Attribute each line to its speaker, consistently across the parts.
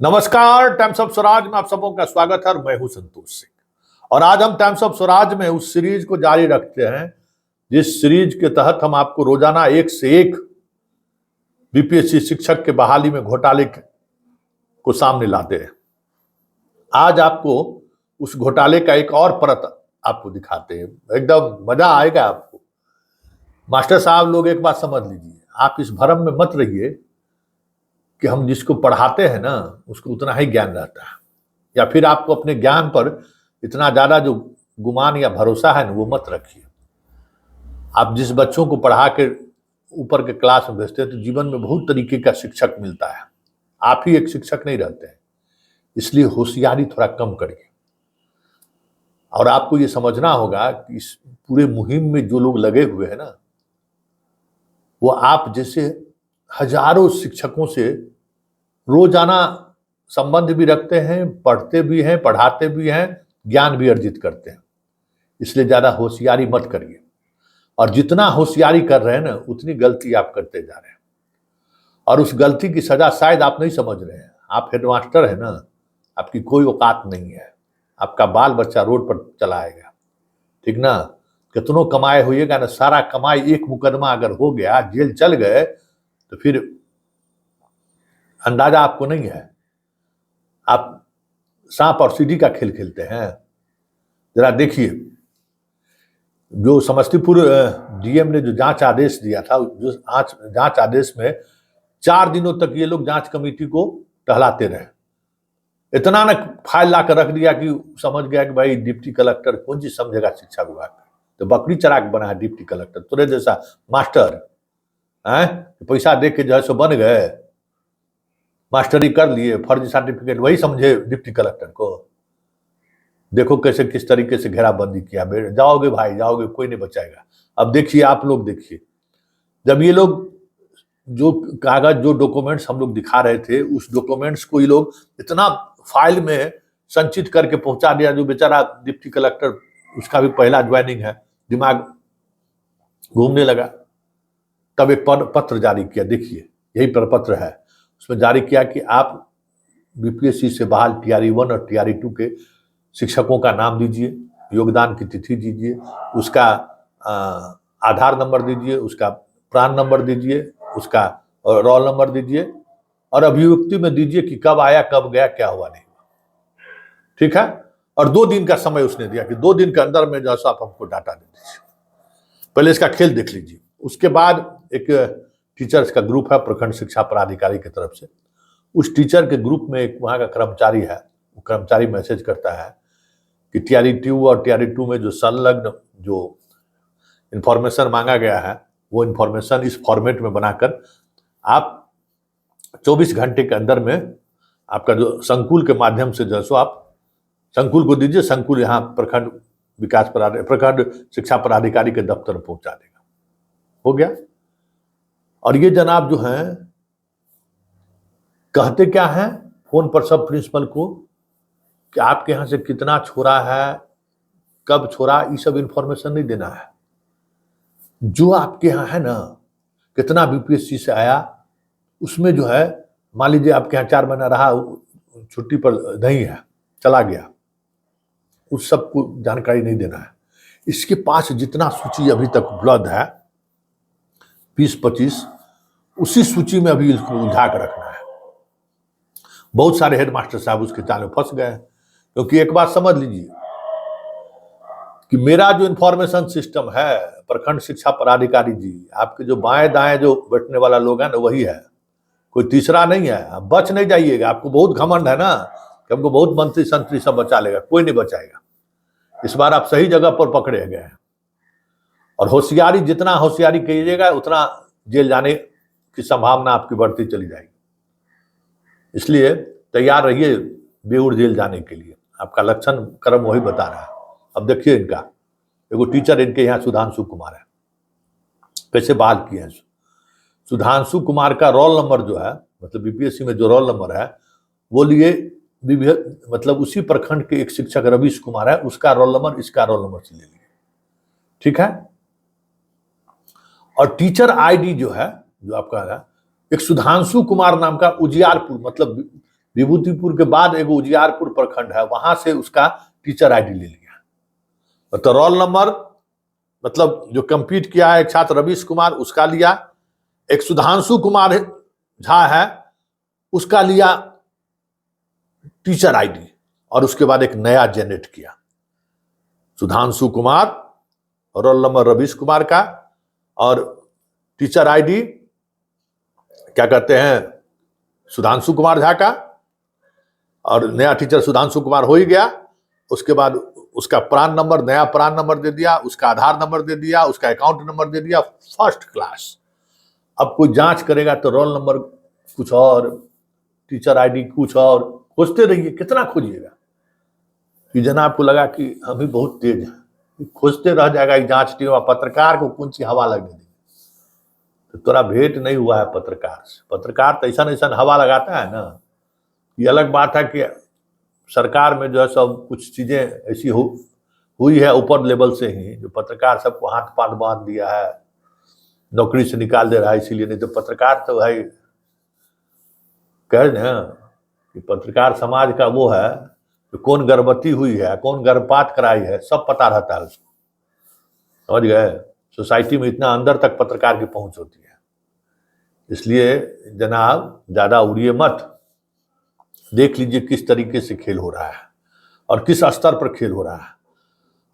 Speaker 1: नमस्कार, times of Swaraj में आप सबों का स्वागत है और मैं हूं संतोष सिंह। और आज हम टाइम्स ऑफ स्वराज में उस सीरीज को जारी रखते हैं जिस सीरीज के तहत हम आपको रोजाना एक से एक बीपीएससी शिक्षक के बहाली में घोटाले को सामने लाते हैं। आज आपको उस घोटाले का एक और परत आपको दिखाते हैं, एकदम मजा आएगा आपको। मास्टर साहब लोग एक बात समझ लीजिए, आप इस भ्रम में मत रहिए कि हम जिसको पढ़ाते हैं ना उसको उतना ही ज्ञान रहता है, या फिर आपको अपने ज्ञान पर इतना ज्यादा जो गुमान या भरोसा है ना वो मत रखिए। आप जिस बच्चों को पढ़ा के ऊपर के क्लास में भेजते हैं तो जीवन में बहुत तरीके का शिक्षक मिलता है, आप ही एक शिक्षक नहीं रहते हैं। इसलिए होशियारी थोड़ा कम करिए। और आपको ये समझना होगा कि इस पूरे मुहिम में जो लोग लगे हुए हैं ना वो आप जैसे हजारों शिक्षकों से रोजाना संबंध भी रखते हैं, पढ़ते भी हैं, पढ़ाते भी हैं, ज्ञान भी अर्जित करते हैं। इसलिए ज्यादा होशियारी मत करिए। और जितना होशियारी कर रहे हैं ना उतनी गलती आप करते जा रहे हैं, और उस गलती की सजा शायद आप नहीं समझ रहे हैं। आप हेडमास्टर है ना, आपकी कोई औकात नहीं है। आपका बाल बच्चा रोड पर चलाएगा, ठीक ना। कितनों कमाए होइएगा ना, सारा कमाई एक मुकदमा अगर हो गया, जेल चल गए, तो फिर अंदाजा आपको नहीं है। आप सांप और सीढ़ी का खेल खेलते हैं। जरा देखिए, जो समस्तीपुर डीएम ने जो जांच आदेश दिया था, जो जांच आदेश में 4 दिनों तक ये लोग जांच कमेटी को टहलाते रहे। इतना न फाइल ला कर रख दिया कि समझ गया कि भाई डिप्टी कलेक्टर कौन चीज समझेगा शिक्षा विभाग का, तो बकरी चरा के बना है डिप्टी कलेक्टर। तुरे जैसा मास्टर है, पैसा दे के जो है सो बन गए, मास्टरी कर लिए, फर्जी सर्टिफिकेट, वही समझे डिप्टी कलेक्टर को। देखो कैसे किस तरीके से घेराबंदी किया। जाओगे भाई जाओगे, कोई नहीं बचाएगा। अब देखिए, आप लोग देखिए, जब ये लोग जो कागज जो डॉक्यूमेंट्स हम लोग दिखा रहे थे, उस डॉक्यूमेंट्स को ये लोग इतना फाइल में संचित करके पहुंचा दिया। जो बेचारा डिप्टी कलेक्टर, उसका भी पहला ज्वाइनिंग है, दिमाग घूमने लगा। तब एक पत्र जारी किया, देखिए यही प्रपत्र है। उसमें जारी किया कि आप बीपीएससी से बहाल टीआरई 1 और टीआरई 2 के शिक्षकों का नाम दीजिए, योगदान की तिथि दीजिए, उसका आधार नंबर दीजिए, उसका प्रान नंबर दीजिए, उसका रोल नंबर दीजिए, और अभिव्यक्ति में दीजिए कि कब आया, कब गया, क्या हुआ नहीं हुआ, ठीक है। और 2 दिन का समय उसने दिया कि 2 दिन के अंदर में जैसा आप हमको डाटा दे दीजिए। पहले इसका खेल देख लीजिए। उसके बाद एक टीचर्स का ग्रुप है प्रखंड शिक्षा पदाधिकारी की तरफ से। उस टीचर के ग्रुप में एक वहाँ का कर्मचारी है, वो कर्मचारी मैसेज करता है कि टीआरई 2 और टीआरई 2 में जो संलग्न जो इंफॉर्मेशन मांगा गया है, वो इंफॉर्मेशन इस फॉर्मेट में बनाकर आप 24 घंटे के अंदर में आपका जो संकुल के माध्यम से जो सो आप संकुल को दीजिए। संकुल यहाँ प्रखंड शिक्षा पदाधिकारी के दफ्तर में पहुंचा देगा। हो गया। और ये जनाब जो हैं कहते क्या हैं फोन पर सब प्रिंसिपल को कि आपके यहां से कितना छोड़ा है, कब छोड़ा, ये सब इंफॉर्मेशन नहीं देना है। जो आपके यहाँ है ना, कितना बीपीएससी से आया, उसमें जो है, मान लीजिए आपके यहाँ 4 महीना रहा, छुट्टी पर नहीं है, चला गया, उस सब को जानकारी नहीं देना है। इसके पास जितना सूची अभी तक उपलब्ध है 20-25, उसी सूची में अभी इसको उलझा कर रखना है। बहुत सारे हेडमास्टर साहब उसके जाल में फंस गए हैं, क्योंकि एक बात समझ लीजिए कि मेरा जो इंफॉर्मेशन सिस्टम है, प्रखंड शिक्षा पदाधिकारी जी, आपके जो बाएं दाएं जो बैठने वाला लोग है ना, वही है, कोई तीसरा नहीं है। आप बच नहीं जाइएगा। आपको बहुत घमंड है ना कि हमको बहुत मंत्री संतरी सब बचा लेगा, कोई नहीं बचाएगा। इस बार आप सही जगह पर पकड़े गए हैं। और होशियारी, जितना होशियारी कीजिएगा उतना जेल जाने की संभावना आपकी बढ़ती चली जाएगी। इसलिए तैयार रहिए बेउर जेल जाने के लिए। आपका लक्षण कर्म वही बता रहा है। अब देखिए, इनका एगो टीचर इनके यहाँ सुधांशु कुमार है, कैसे बहाल किए हैं। सुधांशु कुमार का रोल नंबर जो है, मतलब बीपीएससी में जो रोल नंबर है, वो लिए मतलब उसी प्रखंड के एक शिक्षक रवीश कुमार है, उसका रोल नंबर इसका रोल नंबर से ले लिए, ठीक है। और टीचर आईडी जो है, जो आपका है, एक सुधांशु कुमार नाम का उजियारपुर, मतलब विभूतिपुर के बाद एक उजियारपुर प्रखंड है, वहां से उसका टीचर आईडी ले लिया। तो रोल नंबर मतलब जो कंप्लीट किया है, एक छात्र रवीश कुमार उसका लिया, एक सुधांशु कुमार झा है उसका लिया टीचर आईडी, और उसके बाद एक नया जनरेट किया सुधांशु कुमार, रोल नंबर रवीश कुमार का, और टीचर आईडी क्या कहते हैं सुधांशु कुमार झा का, और नया टीचर सुधांशु कुमार हो ही गया। उसके बाद उसका प्रान नंबर, नया प्रान नंबर दे दिया, उसका आधार नंबर दे दिया, उसका अकाउंट नंबर दे दिया, फर्स्ट क्लास। अब कोई जांच करेगा तो रोल नंबर कुछ और, टीचर आईडी कुछ और, खोजते रहिए, कितना खोजिएगा कि जनाब को लगा कि हम भी बहुत तेज हैं, खोजते रह जाएगा जांच टीम। पत्रकार को कौन सी हवा लगने दी, तो तोरा भेंट नहीं हुआ है पत्रकार से। पत्रकार तो ऐसा ऐसा हवा लगाता है ना, ये अलग बात है कि सरकार में जो है सब कुछ चीजें ऐसी हुई है ऊपर लेवल से ही, जो पत्रकार सबको हाथ पाथ बांध दिया है, नौकरी से निकाल दे रहा है इसीलिए। नहीं तो पत्रकार तो भाई कह रहे ना कि पत्रकार समाज का वो है तो कौन गर्भवती हुई है, कौन गर्भपात कराई है, सब पता रहता है उसको, समझ गए। सोसाइटी में इतना अंदर तक पत्रकार की पहुंच होती है। इसलिए जनाब ज्यादा उड़िए मत, देख लीजिए किस तरीके से खेल हो रहा है और किस स्तर पर खेल हो रहा है।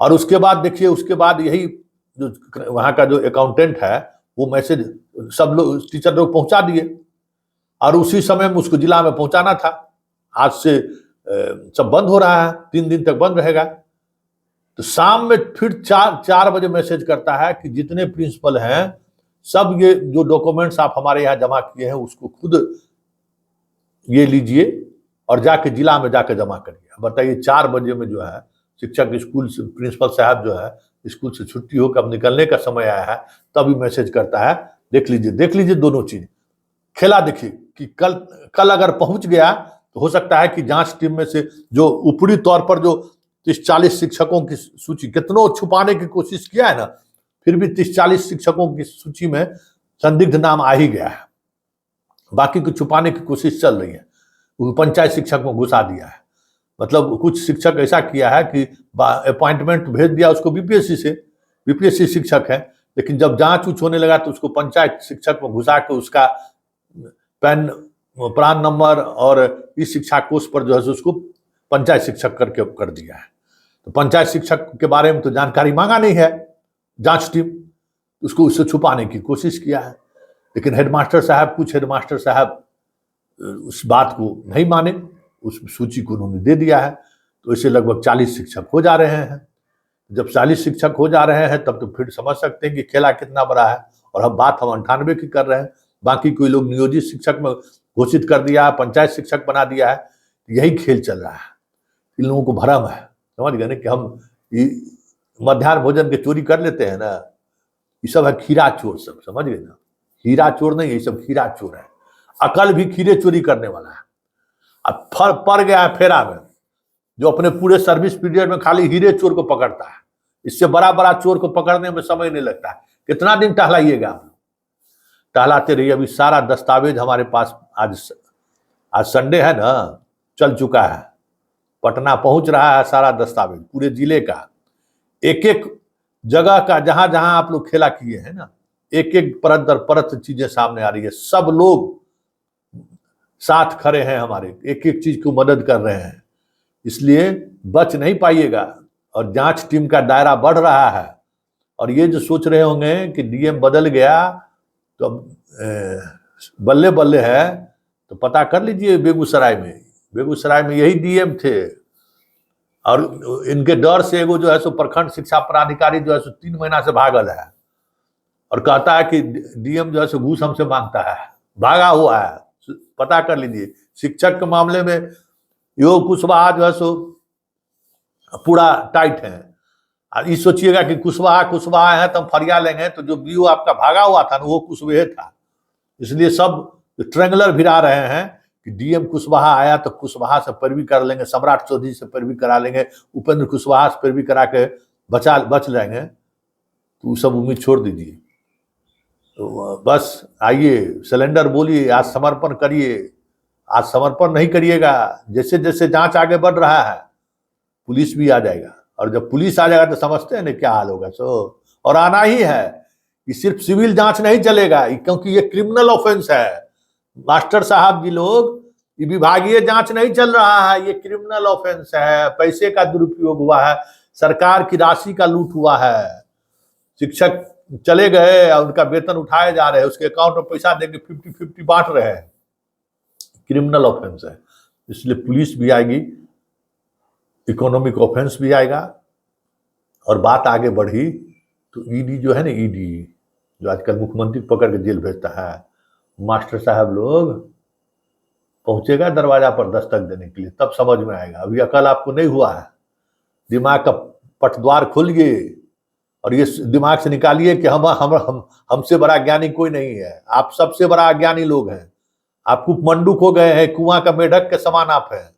Speaker 1: और उसके बाद देखिए, उसके बाद यही जो वहां का जो अकाउंटेंट है वो मैसेज सब लोग टीचर लोग पहुंचा दिए, और उसी समय में उसको जिला में पहुंचाना था। आज से सब बंद हो रहा है, 3 दिन तक बंद रहेगा। तो शाम में फिर 4 बजे मैसेज करता है कि जितने प्रिंसिपल हैं सब ये जो डॉक्यूमेंट्स आप हमारे यहाँ जमा किए हैं उसको खुद ये लीजिए और जाके जिला में जाके जमा करिए। बताइए 4 बजे में जो है शिक्षक स्कूल से, प्रिंसिपल साहब जो है स्कूल से छुट्टी होकर अब निकलने का समय आया है, तभी मैसेज करता है। देख लीजिए दोनों चीज खेला। देखिए कि कल अगर पहुंच गया तो हो सकता है कि जांच टीम में से जो ऊपरी तौर पर जो 30-40 शिक्षकों की सूची कितनों छुपाने की कोशिश किया है ना, फिर भी 30-40 शिक्षकों की सूची में संदिग्ध नाम आ ही गया है। बाकी को छुपाने की कोशिश चल रही है, वो पंचायत शिक्षक में घुसा दिया है। मतलब कुछ शिक्षक ऐसा किया है कि अपॉइंटमेंट भेज दिया उसको बीपीएससी से, बीपीएससी शिक्षक है, लेकिन जब जांच उच होने लगा तो उसको पंचायत शिक्षक में घुसा के उसका प्रान नंबर और इस शिक्षा कोष पर जो है उसको पंचायत शिक्षक करके कर दिया है। तो पंचायत शिक्षक के बारे में तो जानकारी मांगा नहीं है जांच टीम, उसको उससे छुपाने की कोशिश किया है। लेकिन कुछ हेडमास्टर साहब उस बात को नहीं माने, उस सूची को उन्होंने दे दिया है। तो ऐसे लगभग 40 शिक्षक हो जा रहे हैं। जब 40 शिक्षक हो जा रहे हैं तब तो फिर समझ सकते हैं कि खेला कितना बड़ा है। और हम 98 की कर रहे हैं, बाकी कोई लोग नियोजित शिक्षक में घोषित कर दिया है, पंचायत शिक्षक बना दिया है। यही खेल चल रहा है। इन लोगों को भ्रम है, समझ गए ना, कि हम मध्याह्न भोजन के चोरी कर लेते हैं ना, ये सब है खीरा चोर सब, समझ गए ना। हीरा चोर नहीं, ये सब खीरा चोर है। अकल भी खीरे चोरी करने वाला है। अब पड़ गया है फेरा में, जो अपने पूरे सर्विस पीरियड में खाली हीरे चोर को पकड़ता है। इससे बड़ा चोर को पकड़ने में समय नहीं लगता है। कितना दिन टहलाइएगा आप लोग, टहलाते रहिए। अभी सारा दस्तावेज हमारे पास, आज संडे है ना, चल चुका है, पटना पहुंच रहा है सारा दस्तावेज पूरे जिले का, एक एक जगह का, जहां जहां आप लोग खेला किए हैं ना, एक एक परत दर परत चीजें सामने आ रही है। सब लोग साथ खड़े हैं हमारे, एक एक चीज को मदद कर रहे हैं। इसलिए बच नहीं पाइएगा। और जांच टीम का दायरा बढ़ रहा है। और ये जो सोच रहे होंगे कि डीएम बदल गया तो बल्ले बल्ले है, तो पता कर लीजिए बेगूसराय में यही डीएम थे। और इनके डर से एगो जो है सो प्रखंड शिक्षा पदाधिकारी जो है सो 3 महीना से भागल है और कहता है कि डीएम जो है सो घूस हमसे मांगता है, भागा हुआ है। पता कर लीजिए। शिक्षक के मामले में योग कुशवाहा जो है सो पूरा टाइट है। और ये सोचिएगा कि कुशवाहा है तो हम फरिया लेंगे, तो जो बीओ आपका भागा हुआ था ना वो कुशवाहा था। इसलिए सब ट्रेंगलर भिड़ा रहे हैं कि डीएम कुशवाहा आया तो कुशवाहा से पैरवी कर लेंगे, सम्राट चौधरी से पैरवी करा लेंगे, उपेंद्र कुशवाहा से पैरवी करा के बच जाएंगे। तो सब उम्मीद छोड़ दीजिए। तो बस आइए, सिलेंडर बोलिए, आज समर्पण करिए, आज समर्पण नहीं करिएगा, जैसे जैसे जांच आगे बढ़ रहा है पुलिस भी आ जाएगा, और जब पुलिस आ जाएगा तो समझते हैं ना क्या हाल होगा। सो और आना ही है, ये सिर्फ सिविल जांच नहीं चलेगा, क्योंकि ये क्रिमिनल ऑफेंस है मास्टर साहब जी लोग, ये विभागीय जांच नहीं चल रहा है, ये क्रिमिनल ऑफेंस है। पैसे का दुरुपयोग हुआ है, सरकार की राशि का लूट हुआ है, शिक्षक चले गए और उनका वेतन उठाए जा रहे हैं, उसके अकाउंट में पैसा देके 50-50 बांट रहे हैं, क्रिमिनल ऑफेंस है। इसलिए पुलिस भी आएगी, इकोनॉमिक ऑफेंस भी आएगा, और बात आगे बढ़ी तो ईडी जो है ना, ईडी जो आजकल मुख्यमंत्री पकड़ के जेल भेजता है, मास्टर साहब लोग पहुंचेगा दरवाजा पर दस्तक देने के लिए, तब समझ में आएगा। अभी अकल आपको नहीं हुआ है, दिमाग का पटद्वार खोलिए और ये दिमाग से निकालिए कि हमसे बड़ा ज्ञानी कोई नहीं है, आप सबसे बड़ा अज्ञानी लोग हैं, आप कुपमंडूक हो गए हैं, कुआं का मेढक के समान आप हैं,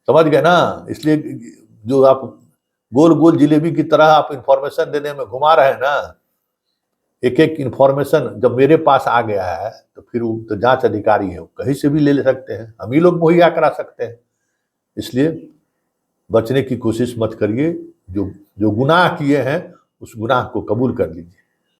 Speaker 1: समझ गए ना। इसलिए जो आप गोल गोल जिलेबी की तरह आप इंफॉर्मेशन देने में घुमा रहे हैं ना, एक एक इंफॉर्मेशन जब मेरे पास आ गया है तो फिर वो तो जांच अधिकारी है, कहीं से भी ले सकते हैं, हम ही लोग मुहैया करा सकते हैं। इसलिए बचने की कोशिश मत करिए, जो जो गुनाह किए हैं उस गुनाह को कबूल कर लीजिए।